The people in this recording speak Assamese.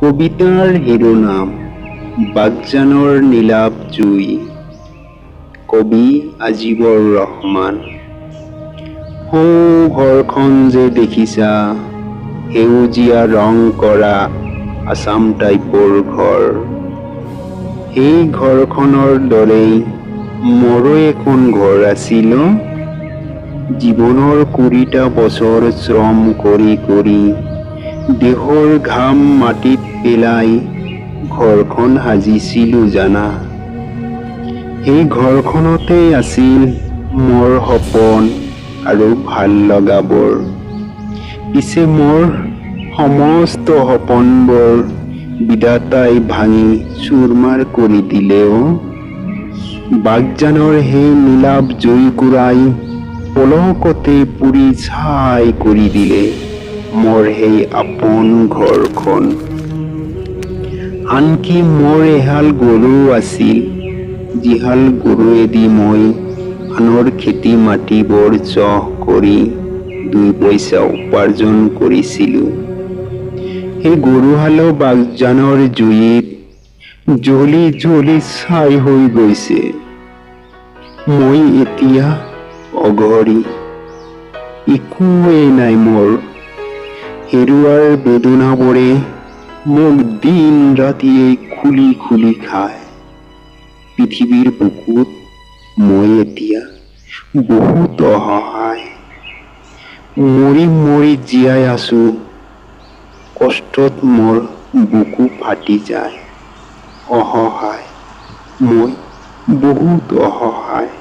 কবিতাৰ শিৰোনাম বাগজানৰ নীলাভ জুই। কবি আজিবৰ ৰহমান। সৌ ঘৰখন যে দেখিছা, সেউজীয়া ৰং কৰা আছাম টাইপৰ ঘৰ। সেই ঘৰখনৰ দৰেই মোৰো এখন ঘৰ আছিল। জীৱনৰ 20টা বছৰ শ্ৰম কৰি কৰি দেহৰ ঘাম মাটিত পেলাই ঘৰখন সাজিছিলোঁ জানা। সেই ঘৰখনতেই আছিল মোৰ সপোন আৰু ভাল লগাবোৰ। পিছে মোৰ সমস্ত সপোনবোৰ বিধাতাই ভাঙি চুৰমাৰ কৰি দিলেও বাগজানৰ সেই নীলাভ জুইকুৰাই পলকতে পুৰি ছাই কৰি দিলে মোৰ সেই আপোন ঘৰখন। আনকি মোৰ এহাল গৰু আছিল, যিহাল গৰুৱেদি মই আনৰ খেতি মাটিবোৰ চহ কৰি 2 পইচা উপাৰ্জন কৰিছিলোঁ। সেই গৰুহালো বাগজানৰ জুইত জ্বলি জ্বলি ছাই হৈ গৈছে। মই এতিয়া অঘৰী, একোৱেই নাই মোৰ। হেৰুৱাৰ বেদনাবোৰে মোক দিন ৰাতিয়ে খুলি খুলি খায়। পৃথিৱীৰ বুকুত মই এতিয়া বহুত অসহায়। মৰি মৰি জীয়াই আছো, কষ্টত মোৰ বুকু ফাটি যায়। অসহায়, মই বহুত অসহায়।